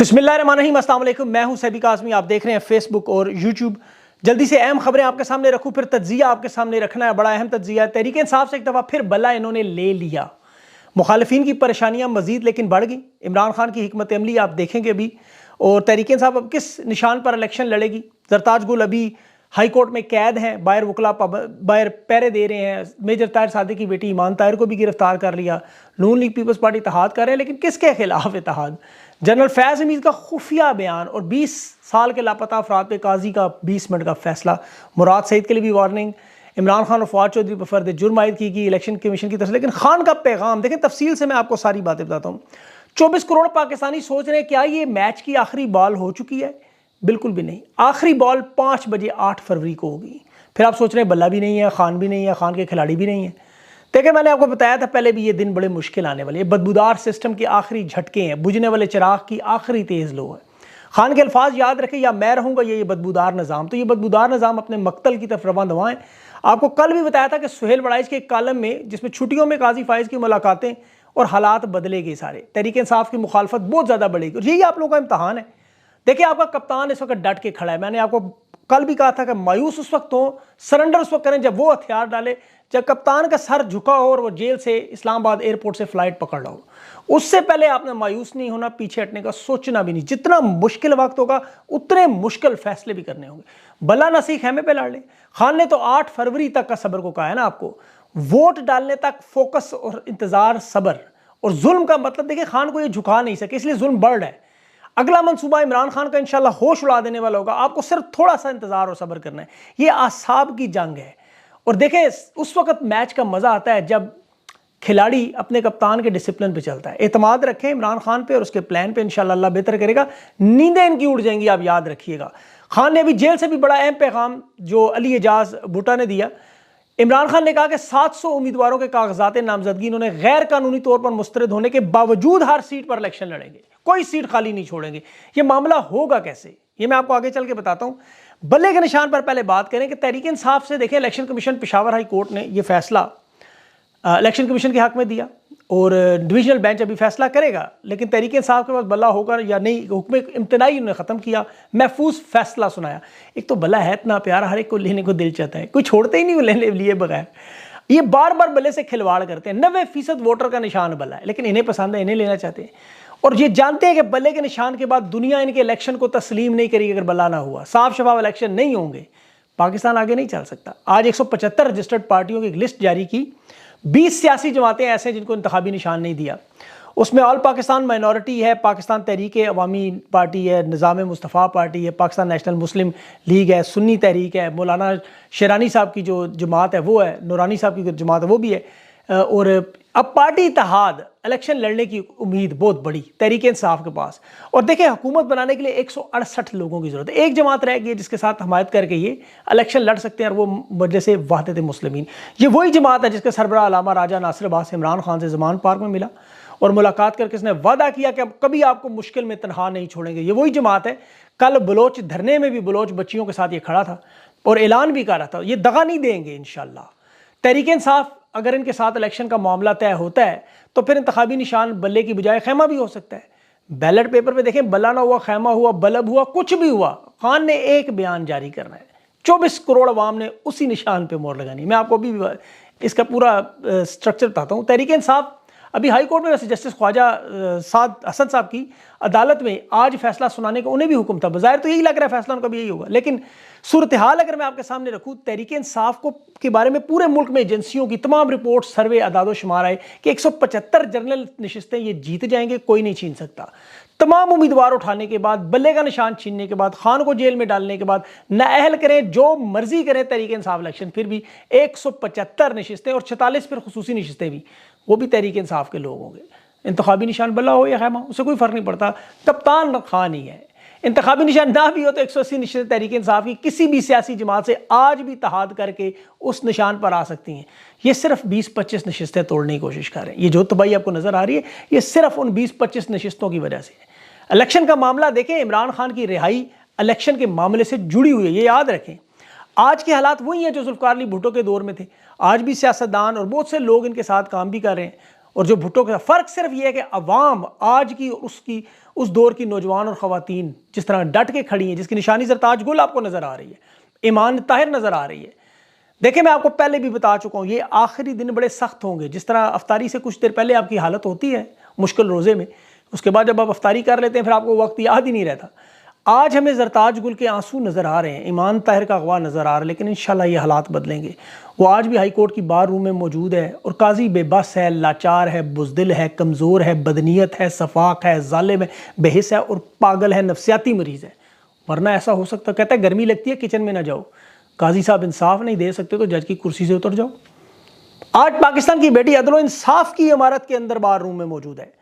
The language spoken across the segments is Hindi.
बिस्मिल्लाहिर्रहमानिर्रहीम, अस्सलाम वालेकुम। मैं हूं सैबी काज़मी, आप देख रहे हैं फेसबुक और यूट्यूब। जल्दी से अहम खबरें आपके सामने रखूं, फिर तज्जिया आपके सामने रखना है। बड़ा अहम तज्जिया है। तहरीक इंसाफ से एक दफ़ा फिर बल्ला इन्होंने ले लिया। मुखालिफिन की परेशानियां मजीद लेकिन बढ़ गई। इमरान खान की हिकमत अमली आप देखेंगे अभी। और तहरीक इंसाफ अब किस निशान पर इलेक्शन लड़ेगी? जरताज गुल अभी हाई कोर्ट में कैद हैं, बाहर वकला बाहर पैरे दे रहे हैं। मेजर ताहिर सादिक की बेटी ईमान ताहिर को भी गिरफ्तार कर लिया। नून लीग पीपल्स पार्टी इत्तेहाद कर रहे हैं, लेकिन किसके खिलाफ इत्तेहाद? जनरल फैज़ हमीद का खुफिया बयान और 20 साल के लापता अफराद पे काजी का 20 मिनट का फैसला। मुराद सईद के लिए भी वार्निंग। इमरान खान और फवाद चौधरी पर फर्द जुर्म आयद की गई इलेक्शन कमीशन की तरफ से। लेकिन खान का पैगाम देखें, तफसील से मैं आपको सारी बातें बताता हूँ। 24 करोड़ पाकिस्तानी सोच रहे हैं क्या ये मैच की आखिरी बॉल हो चुकी है? बिल्कुल भी नहीं। आखिरी बॉल 5 बजे 8 फरवरी को होगी। फिर आप सोच रहे हैं बल्ला भी नहीं है, खान भी नहीं है, खान के खिलाड़ी भी नहीं है। देखिए, मैंने आपको बताया था पहले भी, ये दिन बड़े मुश्किल आने वाले। ये बदबूदार सिस्टम के आखिरी झटके हैं, बुझने वाले चिराग की आखिरी तेज़ लो है। खान के अल्फाज याद रखें, या मैं रहूँगा ये बदबूदार निज़ाम। तो ये बदबूदार निज़ाम अपने मक्तल की तरफ रवां दवाएँ। आपको कल भी बताया था कि सुहेल वड़ाइच के एक कालम में, जिसमें छुट्टियों में काजी फाइज की मुलाकातें और हालात बदलेंगे सारे, तहरीक इंसाफ की मुखालफत बहुत ज़्यादा बढ़ेगी। और यही आप लोगों का इम्तहान है। देखिए, आपका कप्तान इस वक्त डट के खड़ा है। मैंने आपको कल भी कहा था कि मायूस उस वक्त हो, सरेंडर उस वक्त करें जब वो हथियार डाले, जब कप्तान का सर झुका हो और वो जेल से इस्लामाबाद एयरपोर्ट से फ्लाइट पकड़ रहा हो। उससे पहले आपने मायूस नहीं होना, पीछे हटने का सोचना भी नहीं। जितना मुश्किल वक्त होगा उतने मुश्किल फैसले भी करने होंगे। बल्ला नसी खेमे पे लड़ ले। खान ने तो 8 फरवरी तक का सब्र को कहा है ना आपको। वोट डालने तक फोकस और इंतजार, सब्र। और जुल्म का मतलब देखिए, खान को ये झुका नहीं सके, इसलिए जुल्म बढ़ है। अगला मंसूबा इमरान खान का इंशाल्लाह होश उड़ा देने वाला होगा। आपको सिर्फ थोड़ा सा इंतजार और सब्र करना है। ये आसाब की जंग है। और देखें, उस वक्त मैच का मजा आता है जब खिलाड़ी अपने कप्तान के डिसिप्लिन पे चलता है। एतमाद रखें इमरान खान पे और उसके प्लान पे, इंशाल्लाह अल्लाह बेहतर करेगा। नींदें इनकी उड़ जाएंगी, आप याद रखिएगा। खान ने अभी जेल से भी बड़ा अहम पैगाम जो अली एजाज भुट्टा ने दिया। इमरान खान ने कहा कि 700 उम्मीदवारों के कागजात नामजदगी इन्होंने गैर कानूनी तौर पर मुस्तरद होने के बावजूद हर सीट पर इलेक्शन लड़ेंगे, कोई सीट खाली नहीं छोड़ेंगे। ये मामला होगा कैसे, ये मैं आपको आगे चल के बताता हूं। बल्ले के निशान पर पहले बात करें कि तहरीक इंसाफ से देखें, election commission Peshawar high court ने यह फैसला इलेक्शन कमीशन के हक में दिया और डिविजनल बेंच अभी फैसला करेगा। लेकिन तहरीक इंसाफ के पास बल्ला होगा या नहीं, हुक्म इम्तनाई उन्होंने ख़त्म किया, महफूज फैसला सुनाया। एक तो बल्ला है इतना प्यारा, हर एक को लेने को दिल चाहता है, कोई छोड़ते ही नहीं वो लेने लिए बगैर। ये बार बार बल्ले से खिलवाड़ करते हैं। 90% वोटर का निशान बल्ला है, लेकिन इन्हें पसंद है, इन्हें लेना चाहते हैं। और ये जानते हैं कि बल्ले के निशान के बाद दुनिया इनके इलेक्शन को तस्लीम नहीं करेगी अगर बल्ला ना हुआ। साफ शफाफ इलेक्शन नहीं होंगे, पाकिस्तान आगे नहीं चल सकता। आज 175 रजिस्टर्ड पार्टियों की एक लिस्ट जारी की। 20 सियासी जमातें ऐसे हैं जिनको इंतखाबी निशान नहीं दिया। उसमें ऑल पाकिस्तान माइनॉरिटी है, पाकिस्तान तहरीक अवामी पार्टी है, निज़ाम मुस्तफ़ा पार्टी है, पाकिस्तान नेशनल मुस्लिम लीग है, सुन्नी तहरीक है, मौलाना शेरानी साहब की जो जमात है वो है, नूरानी साहब की जमात है वो भी है। और अब पार्टी इत्तेहाद इलेक्शन लड़ने की उम्मीद बहुत बड़ी तहरीक इंसाफ के पास। और देखिए, हुकूमत बनाने के लिए 168 लोगों की जरूरत है। एक जमात रह गई है जिसके साथ हमायत करके ये इलेक्शन लड़ सकते हैं, और वो मजलिस वहदत मुस्लिमीन। ये वही जमात है जिसके सरबराह अल्लामा राजा नासिर अब्बास इमरान खान से ज़मान पार्क में मिला और मुलाकात करके इसने वादा किया कि अब कभी आपको मुश्किल में तनहा नहीं छोड़ेंगे। ये वही जमात है। कल बलोच धरने में भी बलोच बच्चियों के साथ ये खड़ा था और ऐलान भी कर रहा था ये दगा नहीं देंगे इंशाल्लाह। तहरीक इंसाफ अगर इनके साथ इलेक्शन का मामला तय होता है तो फिर इंतखाबी निशान बल्ले की बजाय खैमा भी हो सकता है। बैलेट पेपर पे देखें, बल्ला ना हुआ, खैमा हुआ, बलब हुआ, कुछ भी हुआ, खान ने एक बयान जारी करना है। 24 करोड़ अवाम ने उसी निशान पे मोहर लगानी। मैं आपको अभी इसका पूरा स्ट्रक्चर बताता हूँ। तहरीक इंसाफ अभी हाई कोर्ट में, वैसे जस्टिस ख्वाजा साद हसन साहब की अदालत में आज फैसला सुनाने का उन्हें भी हुक्म था। बज़ाहिर तो यही लग रहा है फैसला उनका भी यही होगा, लेकिन सूरत हाल अगर मैं आपके सामने रखूँ, तहरीक इंसाफ को के बारे में पूरे मुल्क में एजेंसियों की तमाम रिपोर्ट, सर्वे, अदादो शुमार आए कि 175 जनरल नशिस्तें ये जीत जाएंगे, कोई नहीं छीन सकता। तमाम उम्मीदवार उठाने के बाद, बल्ले का निशान छीनने के बाद, खान को जेल में डालने के बाद, नाअहल करें, जो मर्जी करें तहरीक इंसाफ इलेक्शन, फिर भी 175 नशिस्तें और 46 फिर खुसूसी नशिस्तें भी, वो भी तहरीक इंसाफ के लोग होंगे। इंतखाबी निशान बल्ला हो या खैमा, उससे कोई फर्क नहीं पड़ता, कप्तान खान ही है। इंतखाबी निशान ना भी हो तो 180 नशिस्तें तहरीक इंसाफ की किसी भी सियासी जमात से आज भी इत्तेहाद करके उस निशान पर आ सकती हैं। ये सिर्फ 20-25 नशिस्तें तोड़ने की कोशिश कर रहे हैं। ये जो तबाही आपको नजर आ रही है, ये सिर्फ उन 20-25 नशिस्तों की वजह से है। इलेक्शन का मामला देखें, इमरान खान की रिहाई इलेक्शन के मामले से जुड़ी हुई है, ये याद रखें। आज के हालात वही हैं जो जुल्फ़िकार अली भुट्टो के दौर में थे। आज भी सियासतदान और बहुत से लोग इनके साथ काम भी कर रहे हैं। और जो भुट्टो का फ़र्क सिर्फ ये है कि अवाम आज की उसकी उस दौर की नौजवान और ख़वातीन जिस तरह डट के खड़ी हैं, जिसकी निशानी ज़रताज गुल आपको नज़र आ रही है, ईमान ताहिर नज़र आ रही है। देखिए, मैं आपको पहले भी बता चुका हूँ, ये आखिरी दिन बड़े सख्त होंगे। जिस तरह अफ्तारी से कुछ देर पहले आपकी हालत होती है मुश्किल रोज़े में, उसके बाद जब आप अफ्तारी कर लेते हैं फिर आपको वक्त याद ही नहीं रहता। आज हमें ज़रताज गुल के आंसू नज़र आ रहे हैं, ईमान ताहिर का अगवा नज़र आ रहा है, लेकिन इंशाल्लाह ये हालात बदलेंगे। वो आज भी हाई कोर्ट की बार रूम में मौजूद है और काजी बेबस है, लाचार है, बुज़दिल है, कमज़ोर है, बदनीयत है, सफाक है, जालिम है, बेहिस है और पागल है, नफ्सियाती मरीज़ है। वरना ऐसा हो सकता, कहता है गर्मी लगती है किचन में ना जाओ। काजी साहब इंसाफ नहीं दे सकते तो जज की कुर्सी से उतर जाओ। आज पाकिस्तान की बेटी अदलो इंसाफ की इमारत के अंदर बार रूम में मौजूद है,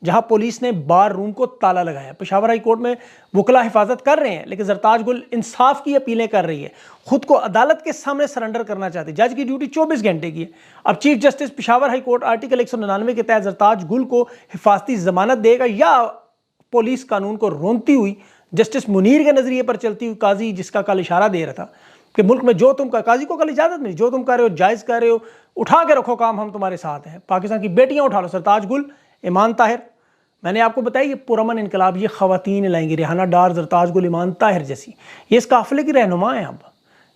जहां पुलिस ने बार रूम को ताला लगाया। पेशावर हाई कोर्ट में वकला हिफाजत कर रहे हैं, लेकिन ज़रताज गुल इंसाफ की अपीलें कर रही है, खुद को अदालत के सामने सरेंडर करना चाहती है। जज की ड्यूटी 24 घंटे की है। अब chief justice Peshawar high court article 199 के तहत ज़रताज गुल को हिफाजती जमानत देगा या पुलिस कानून को रोनती हुई जस्टिस मुनीर के नजरिए पर चलती हुई काजी, जिसका कल इशारा दे रहा था कि मुल्क में जो तुम, काजी को कल इजाजत मिली, जो तुम कर रहे हो जायज़ कर रहे हो, उठा के रखो काम, हम तुम्हारे साथ हैं। पाकिस्तान की बेटियां उठा लो। ज़रताज गुल, ईमान ताहिर, मैंने आपको बताया ये पुरअमन इनकलाब ये ख़वातीन लाएंगी। रेहाना डार, ज़रताज गुल, ईमान ताहिर जैसी ये इस काफ़िले की रहनुमा है। अब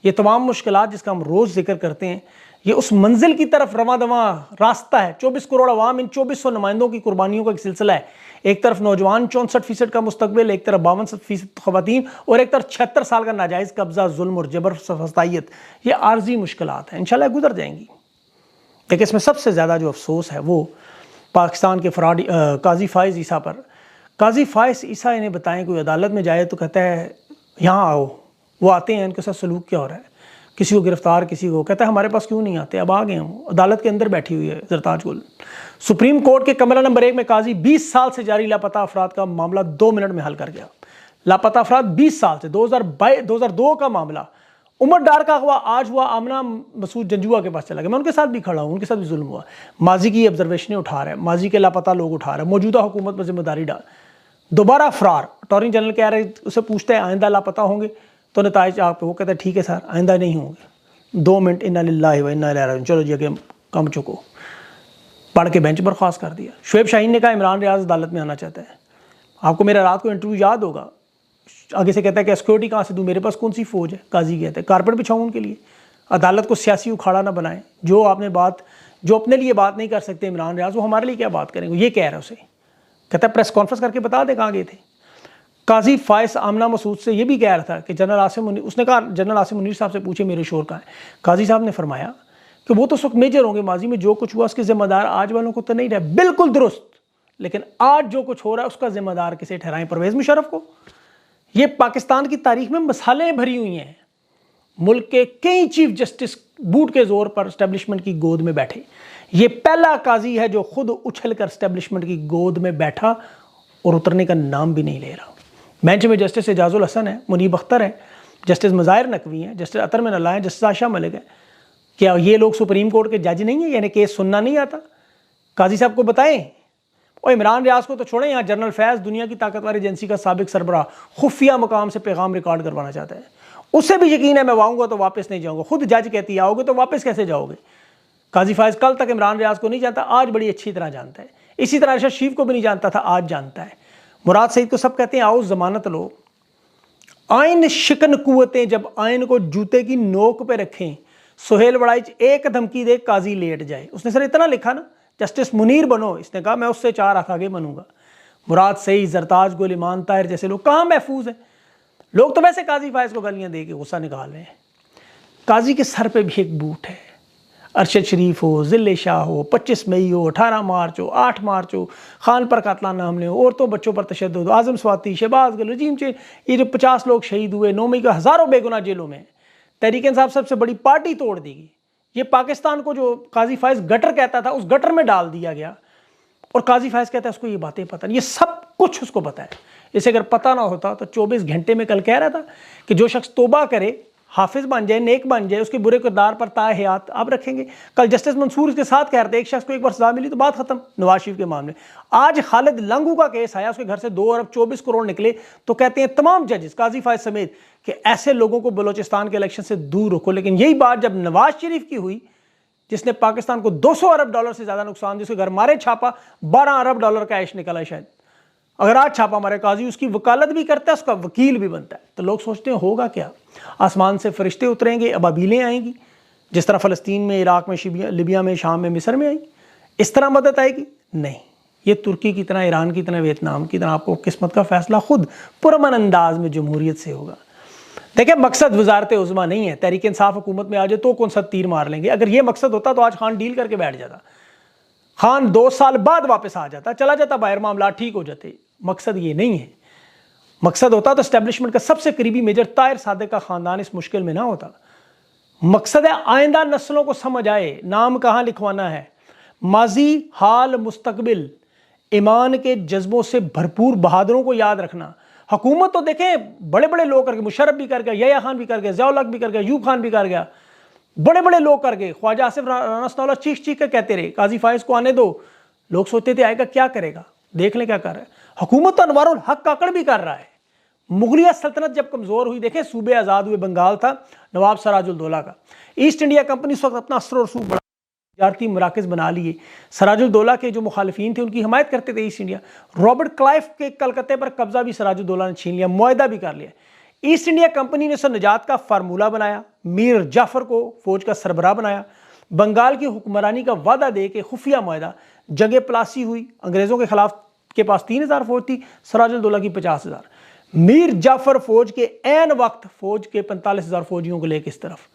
ये तमाम मुश्किलात जिसका हम रोज़ जिक्र करते हैं, ये उस मंजिल की तरफ रवां दवां रास्ता है। 24 करोड़ अवाम, इन 2400 नुमाइंदों की कुर्बानियों का एक सिलसिला है। एक तरफ नौजवान 64% का मुस्तकबिल, एक तरफ 52% ख़वातीन और एक तरफ 76 साल का नाजायज़ कब्ज़ा, जुल्म और जबर फस्तायत। ये आर्जी मुश्किलात हैं, इंशाल्लाह गुजर जाएंगी। लेकिन इसमें सबसे ज़्यादा जो अफसोस है वो पाकिस्तान के फराडी काजी फ़ाइज़ ईसा पर। काजी फ़ाइज़ ईसा इन्हें बताएं, कोई अदालत में जाए तो कहता है यहाँ आओ, वो आते हैं, इनके साथ सलूक क्या हो रहा है, किसी को गिरफ्तार, किसी को, कहता है हमारे पास क्यों नहीं आते, अब आ गए हम। अदालत के अंदर बैठी हुई है ज़रताज गुल। सुप्रीम कोर्ट के कमरा नंबर 1 में काजी 20 साल से जारी लापता अफराद का मामला 2 मिनट में हल कर गया। लापता अफराद 20 साल से, 2002 का मामला। उमर डार का अगवा आज हुआ, आमना मसूद जंजुआ के पास चला गया। मैं उनके साथ भी खड़ा हूँ, उनके साथ भी जुल्म हुआ। माजी की ऑब्जर्वेशनें उठा रहे हैं, माजी के लापता लोग उठा रहे हैं, मौजूदा हुकूमत पर जिम्मेदारी डाल। दोबारा फरार, अटॉर्नी जनरल कह रहे, उसे पूछते हैं आइंदा लापता होंगे तो नताइज आप पे, वो कहते हैं ठीक है सर आइंदा नहीं होंगे। 2 मिनट, इन्ना लिल्लाहि व इन्ना इलैहि राजिऊन, चलो जी आगे कम चुको, पढ़ के बेंच बर्खास्त कर दिया। शुएब शाहीन ने कहा इमरान रियाज अदालत में आना चाहता है। आपको मेरा रात को इंटरव्यू याद होगा, आगे से कहता है कि सिक्योरिटी कहाँ से दूँ, मेरे पास कौन सी फ़ौज है। काजी कहते हैं कारपेट बिछाऊँ उनके लिए, अदालत को सियासी उखाड़ा ना बनाएं। जो आपने बात, जो अपने लिए बात नहीं कर सकते इमरान रियाज, वो हमारे लिए क्या बात करेंगे, ये कह रहा है उसे। कहता है प्रेस कॉन्फ्रेंस करके बता दे कहाँ गए थे। काजी फ़ाइज़ आमना मसूद से ये भी कह रहा था कि जनरल आसिम मुनीर, उसने कहा जनरल आसिम मुनीर साहब से पूछे मेरे शोर कहाँ है। काजी साहब ने फरमाया कि वो तो उस वक्त मेजर होंगे, माजी में जो कुछ हुआ उसके ज़िम्मेदार आज वालों को तो नहीं रहे। बिल्कुल दुरुस्त, लेकिन आज जो कुछ हो रहा है उसका ज़िम्मेदार किसे ठहराएं, परवेज़ मुशर्रफ को। ये पाकिस्तान की तारीख में मसालें भरी हुई हैं। मुल्क के कई चीफ जस्टिस बूट के जोर पर एस्टेब्लिशमेंट की गोद में बैठे। ये पहला काजी है जो खुद उछल कर एस्टेब्लिशमेंट की गोद में बैठा और उतरने का नाम भी नहीं ले रहा। बेंच में जस्टिस एजाजुल हसन है, मुनीब अख्तर है, जस्टिस मज़ाहिर नकवी हैं, जस्टिस अतर में नल्ला हैं, जस्टिस आशा मलिक है। क्या ये लोग सुप्रीम कोर्ट के जज नहीं है, यानी केस सुनना नहीं आता? काजी साहब को बताएं। और इमरान रियाज को तो छोड़ें, यहाँ जनरल फैज़ दुनिया की ताकतवर एजेंसी का साबिक सरबराह खुफिया मुकाम से पैगाम रिकॉर्ड करवाना चाहता है। उससे भी यकीन है मैं आऊँगा तो वापस नहीं जाऊँगा। खुद जज कहती है आओगे तो वापस कैसे जाओगे। काजी फ़ाइज़ कल तक इमरान रियाज को नहीं जानता, आज बड़ी अच्छी तरह जानता है। इसी तरह अरशद शरीफ को भी नहीं जानता था, आज जानता है। मुराद सईद को सब कहते हैं आओ ज़मानत लो। आइन शिकन कुव्वतें जब आइन को जूते की नोक पे रखें, सुहेल वड़ाइच एक धमकी दे काजी लेट जाए। उसने सर इतना लिखा ना, जस्टिस मुनीर बनो, इसने कहा मैं उससे 4 हाथ आगे बनूंगा। मुराद सईद, ज़रताज गुल, ईमान ताहिर जैसे लोग कहाँ महफूज हैं। लोग तो वैसे काजी फ़ाइज़ को गालियाँ दे के गुस्सा निकाल रहे हैं। काजी के सर पे भी एक बूट है। अरशद शरीफ हो, ज़िले शाह हो, 25 मई हो, 18 मार्च हो, 8 मार्च हो, खान पर कातलाना हमले हो, औरतों बच्चों पर तशद्दुद, आज़म स्वाति, शहबाज गिल, रजीम चेंज, ये जो 50 लोग शहीद हुए, 9 मई को हज़ारों बेगुनाह जेलों में। तहरीक इंसाफ सबसे बड़ी पार्टी तोड़ देगी। ये पाकिस्तान को जो काजी फ़ाइज़ गटर कहता था, उस गटर में डाल दिया गया। और काजी फ़ाइज़ कहता है उसको ये बातें पता नहीं, ये सब कुछ उसको पता है। इसे अगर पता ना होता तो 24 घंटे में, कल कह रहा था कि जो शख्स तौबा करे, हाफिज बन जाए, नेक बन जाए, उसके बुरे किरदार पर ताए हयात आप रखेंगे। कल जस्टिस मंसूर इसके साथ कह रहे थे एक शख्स को एक बार सजा मिली तो बात खत्म, नवाज शरीफ के मामले। आज खालिद लंगू का केस आया, उसके घर से 2 अरब 24 करोड़ निकले, तो कहते हैं तमाम जजेस, काजी फ़ाइज़ समेत, कि ऐसे लोगों को बलोचिस्तान के इलेक्शन से दूर रखो। लेकिन यही बात जब नवाज शरीफ की हुई, जिसने पाकिस्तान को $200 अरब से ज़्यादा नुकसान, जिसके घर मारे छापा, $12 अरब का ऐश निकला शायद। अगर आज छापा मारे काजी उसकी वकालत भी करता है, उसका वकील भी बनता है। तो लोग सोचते हैं होगा क्या, आसमान से फरिश्ते उतरेंगे, अबाबीलें आएंगी, जिस तरह फ़लस्तीन में, इराक़ में, लिबिया में, शाम में, मिस्र में आई, इस तरह मदद आएगी? नहीं, ये तुर्की की तरह, ईरान की तरह, वियतनाम की तरह आपको किस्मत का फ़ैसला खुद पुरअमन अंदाज में जमहूरियत से होगा। देखिए, मकसद वजारत उज़्मा नहीं है, तहरीक इंसाफ हुकूमत में आ जाए तो कौन सा तीर मार लेंगे। अगर ये मकसद होता तो आज खान डील करके बैठ जाता, खान 2 साल बाद वापस आ जाता, चला जाता बाहर, मामला ठीक हो जाते। मकसद ये नहीं है। मकसद होता तो एस्टेब्लिशमेंट का सबसे करीबी मेजर ताहिर सादिक का ख़ानदान इस मुश्किल में ना होता। मकसद है आइंदा नस्लों को समझ आए नाम कहाँ लिखवाना है, माजी, हाल, मुस्तकबिल, ईमान के जज्बों से भरपूर बहादुरों को याद रखना। हुकूमत तो देखें बड़े बड़े लोग कर गए, मुशर्रफ भी कर गया, यहया खान भी कर गया, ज़िया-उल-हक भी कर गया, यूब खान भी कर गया, बड़े बड़े लोग कर गए। ख्वाजा आसिफ राना सनाउल्लाह चीख चीख के कहते रहे काजी फाइज को आने दो, लोग सोचते थे आएगा क्या करेगा, देख लें क्या कर रहा है। हुकूमत तो अनवारुल हक काकड़ भी कर रहा है। मुगलिया सल्तनत जब कमज़ोर हुई, देखें सूबे आज़ाद हुए, बंगाल था नवाब सिराजुल दौला का, ईस्ट इंडिया कंपनी उस वक्त अपना असर और रसूख तजारती मराकज़ बना लिए। सिराजुल दौला के जो मुखालिफिन थे उनकी हिमायत करते थे ईस्ट इंडिया। रॉबर्ट क्लाइव के कलकत्ते पर कब्जा भी सिराजुल दौला ने छीन लिया, मुआहदा भी कर लिया। ईस्ट इंडिया कंपनी ने उसे निजात का फार्मूला बनाया, मीर जाफ़र को फौज का सरबराह बनाया, बंगाल की हुक्मरानी का वादा दे के खुफिया मुआहदा, जगह प्लासी हुई। अंग्रेज़ों के खिलाफ के पास 3000 फौज थी, सिराजुल दौला की 50,000। मीर जाफ़र फौज के ऐन वक्त फौज के 45,000 फौजियों को लेकर इस तरफ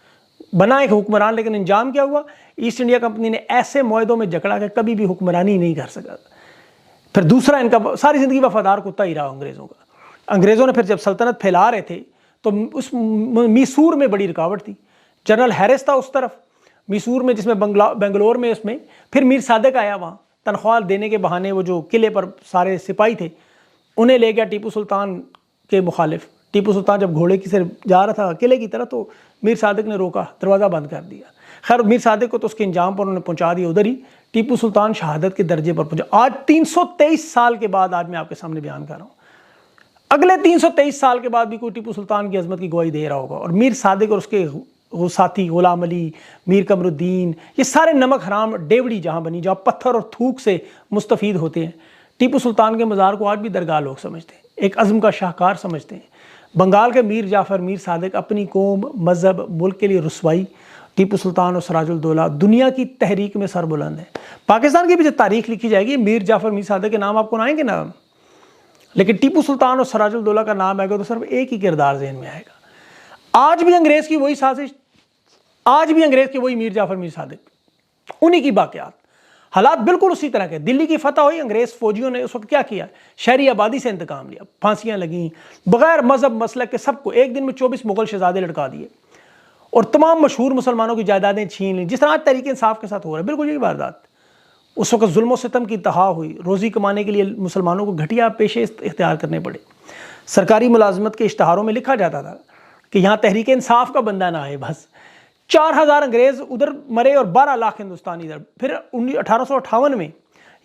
बना एक हुक्मरान, लेकिन अंजाम क्या हुआ, ईस्ट इंडिया कंपनी ने ऐसे मुआहदों में जकड़ा कि कभी भी हुक्मरानी नहीं कर सका। फिर दूसरा, इनका सारी ज़िंदगी वफादार कुत्ता ही रहा अंग्रेज़ों का। अंग्रेज़ों ने फिर जब सल्तनत फैला रहे थे तो उस मैसूर में बड़ी रुकावट थी। जनरल हैरिस था उस तरफ मैसूर में, जिसमें बेंगलोर में, उसमें फिर मीर सादिक आया। वहाँ तनख्वाह देने के बहाने वो जो किले पर सारे सिपाही थे उन्हें ले गया टीपू सुल्तान के मुखालिफ। टीपू सुल्तान जब घोड़े की से जा रहा था किले की तरह तो मीर सादिक ने रोका, दरवाज़ा बंद कर दिया। खैर मीर सादिक को तो उसके इंजाम पर उन्होंने पहुंचा दिया उधर ही। टीपू सुल्तान शहादत के दर्जे पर पहुंचा। आज 323 साल के बाद आज मैं आपके सामने बयान कर रहा हूँ, अगले 323 साल के बाद भी कोई टीपू सुल्तान की अजमत की गवाही दे रहा होगा। और मीर सादिक और उसके वो साथी गुलाम अली, मीर कमरुद्दीन, ये सारे नमक हराम डेवड़ी जहाँ बनी, जहाँ पत्थर और थूक से मुस्तफ़ीद होते हैं। टीपू सुल्तान के मज़ार को आज भी दरगाह लोग समझते हैं, एक अज़्म का शाहकार समझते हैं। बंगाल के मीर जाफ़र, मीर सादिक अपनी कौम, मज़हब, मुल्क के लिए रुसवाई। टीपू सुल्तान और सिराजुल दौला दुनिया की तहरीक में सरबुलंद है। पाकिस्तान की भी जब तारीख लिखी जाएगी मीर जाफ़र, मीर सादिक के नाम आपको ना आएंगे ना, लेकिन टीपू सुल्तान और सिराजुल दौला का नाम आएगा तो सिर्फ एक ही किरदार ज़हन में आएगा। आज भी अंग्रेज़ की वही साजिश, आज भी अंग्रेज़ के वही मीर जाफ़र, मीर सादिक, उन्हीं की बाक़ियात। हालात बिल्कुल उसी तरह के। दिल्ली की फतह हुई, अंग्रेज़ फौजियों ने उस वक्त क्या किया, शहरी आबादी से इंतकाम लिया, फांसियाँ लगीं, बग़ैर मज़हब मसलक के सबको एक दिन में 24 मुग़ल शहज़ादे लटका दिए और तमाम मशहूर मुसलमानों की जायदादें छीन ली, जिस तरह आज तहरीक इंसाफ के साथ हो रहा है। बिल्कुल यही वारदात। उस वक्त जुल्म और सितम की इंतहा हुई, रोज़ी कमाने के लिए मुसलमानों को घटिया पेशे इख्तियार करने पड़े। सरकारी मुलाजमत के इश्तहारों में लिखा जाता था कि यहाँ तहरीक इंसाफ का बंदा ना आए। बस 4000 अंग्रेज़ उधर मरे और 12 लाख हिंदुस्तानी इधर। फिर 1858 में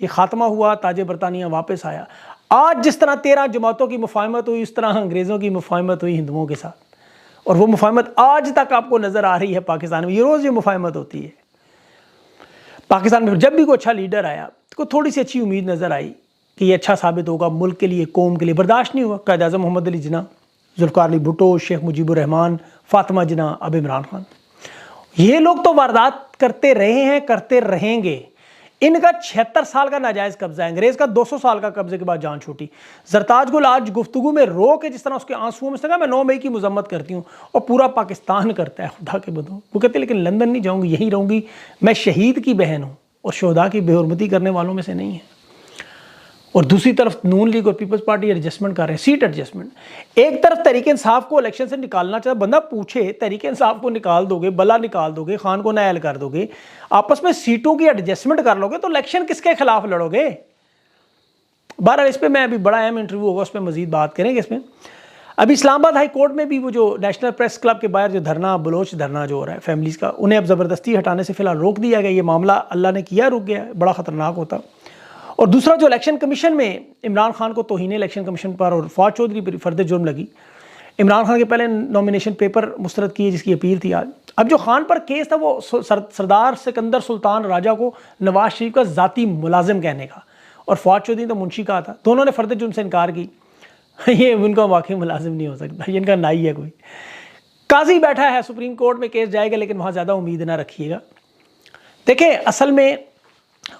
ये ख़ात्मा हुआ, ताज बरतानिया वापस आया। आज जिस तरह 13 जमातों की मुफाहमत हुई, इस तरह अंग्रेज़ों की मुफाहमत हुई हिंदुओं के साथ, और वो मुफाहमत आज तक आपको नज़र आ रही है पाकिस्तान में। ये रोज़ ये मुफाहमत होती है पाकिस्तान में। जब भी कोई अच्छा लीडर आया तो थोड़ी सी अच्छी उम्मीद नज़र आई कि ये अच्छा साबित होगा मुल्क के लिए, कौम के लिए। बर्दाश्त नहीं हुआ। कायद आज़म मोहम्मद अली जिन्ना, जुल्फ़िकार अली भुट्टो, शेख मुजीबुर रहमान, फ़ातिमा जिन्ना, अब इमरान खान, ये लोग तो वारदात करते रहे हैं, करते रहेंगे। इनका 76 साल का नाजायज़ कब्जा है, अंग्रेज़ का 200 साल का कब्जे के बाद जान छूटी। ज़रताज गुल आज गुफ्तगू में रो के जिस तरह उसके आंसुओं में से कहा मैं 9 मई की मजम्मत करती हूँ, और पूरा पाकिस्तान करता है खुदा के बंदों। वो कहते लेकिन लंदन नहीं जाऊँगी, यहीं रहूँगी, मैं शहीद की बहन हूँ और शोहदा की बेहुरमती करने वालों में से नहीं है। और दूसरी तरफ नून लीग और पीपल्स पार्टी एडजस्टमेंट कर रहे हैं, सीट एडजस्टमेंट। एक तरफ तहरीक इंसाफ को इलेक्शन से निकालना चाहे, बंदा पूछे तहरीक इंसाफ को निकाल दोगे, बला निकाल दोगे, खान को नायल कर दोगे, आपस में सीटों की एडजस्टमेंट कर लोगे तो इलेक्शन किसके खिलाफ लड़ोगे। बहरहाल इस पर मैं अभी बड़ा अहम इंटरव्यू होगा, उस पर मजीद बात करेंगे। इसमें अभी इस्लामाबाद हाई कोर्ट में भी वो जो नेशनल प्रेस क्लब के बाहर जो धरना, बलोच धरना जो हो रहा है फैमिलीज़ का, उन्हें अब ज़बरदस्ती हटाने से फ़िलहाल रोक दिया गया। ये मामला अल्लाह ने किया रुक गया, बड़ा ख़तरनाक होता। और दूसरा जो इलेक्शन कमीशन में इमरान खान को तौहीन इलेक्शन कमीशन पर और फवाद चौधरी पर फर्द जुर्म लगी। इमरान खान के पहले नॉमिनेशन पेपर मुस्तरद किए जिसकी अपील थी आज। अब जो खान पर केस था वो सरदार सिकंदर सुल्तान राजा को नवाज शरीफ का ज़ाती मुलाजिम कहने का, और फौज चौधरी तो मुंशी कहा था, दोनों ने फर्द जुर्म से इनकार की। ये उनका वाकई मुलाजिम नहीं हो सकता, ये इनका नाई है कोई। काजी बैठा है सुप्रीम कोर्ट में, केस जाएगा, लेकिन वहाँ ज़्यादा उम्मीद ना रखिएगा। देखिए असल में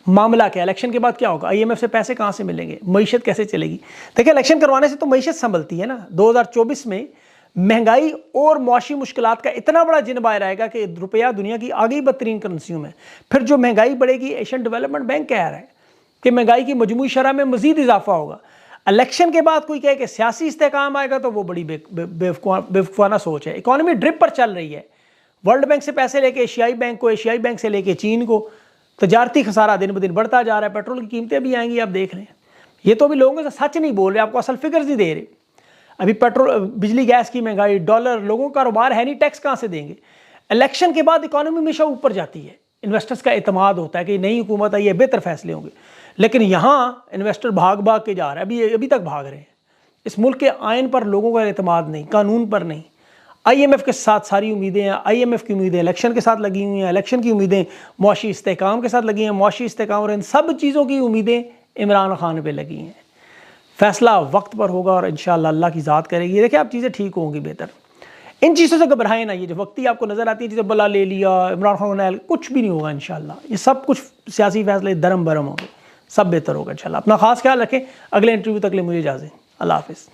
मामला क्या, इलेक्शन के बाद क्या होगा, IMF से पैसे कहाँ से मिलेंगे, मईशत कैसे चलेगी। देखिए इलेक्शन करवाने से तो मईशत संभलती है ना। 2024 में महंगाई और मुआशी मुश्किलात का इतना बड़ा जिन बाहर आएगा कि रुपया दुनिया की आगे बदतरीन करेंसियों में। फिर जो महंगाई बढ़ेगी, एशियन डेवलपमेंट बैंक कह रहा है कि महंगाई की मजमूई शरह में मजीद इजाफा होगा। इलेक्शन के बाद कोई कहे कि सियासी इस्तेकाम आएगा तो वो बड़ी बेवकूफ़ाना सोच है। इकॉनमी ड्रिप पर चल रही है, वर्ल्ड बैंक से पैसे लेके एशियाई बैंक को, एशियाई बैंक से लेके चीन को, तजारती खसारा दिन ब दिन बढ़ता जा रहा है। पेट्रोल की कीमतें भी आएंगी, आप देख रहे हैं। ये तो अभी लोगों से सच नहीं बोल रहे, आपको असल फिगर्स नहीं दे रहे। अभी पेट्रोल, बिजली गैस की महंगाई, डॉलर, लोगों का कारोबार है नहीं, टैक्स कहाँ से देंगे। इलेक्शन के बाद इकॉनमी हमेशा ऊपर जाती है, इन्वेस्टर्स का एतमाद होता है कि नई हुकूमत आई है, बेहतर फैसले होंगे। लेकिन यहाँ इन्वेस्टर भाग भाग के जा रहा है, अभी तक भाग रहे हैं। इस मुल्क के आइन पर लोगों का एतमाद नहीं, कानून पर नहीं। IMF के साथ सारी उम्मीदें हैं, IMF की उम्मीदें इलेक्शन के साथ लगी हुई हैं, इलेक्शन की उम्मीदें मुआशी इस्तेकाम के साथ लगी हैं, मुआशी इस्तेकाम और इन सब चीज़ों की उम्मीदें इमरान खान पे लगी हैं। फैसला वक्त पर होगा और इंशाअल्लाह अल्लाह की ज़ात करेगी। देखिए आप चीज़ें ठीक होंगी बेहतर। इन चीज़ों से घबराएं ना, ये जो वक्ती आपको नज़र आती है, चीज़ें बला ले लिया इमरान खान ने, कुछ भी नहीं होगा इंशाअल्लाह। ये सब कुछ सियासी फैसले दरम बरम होंगे, सब बेहतर होगा इंशाअल्लाह। अपना खास ख्याल रखें। अगले इंटरव्यू तक ले मुझे इजाज़त। अल्लाह हाफिज़।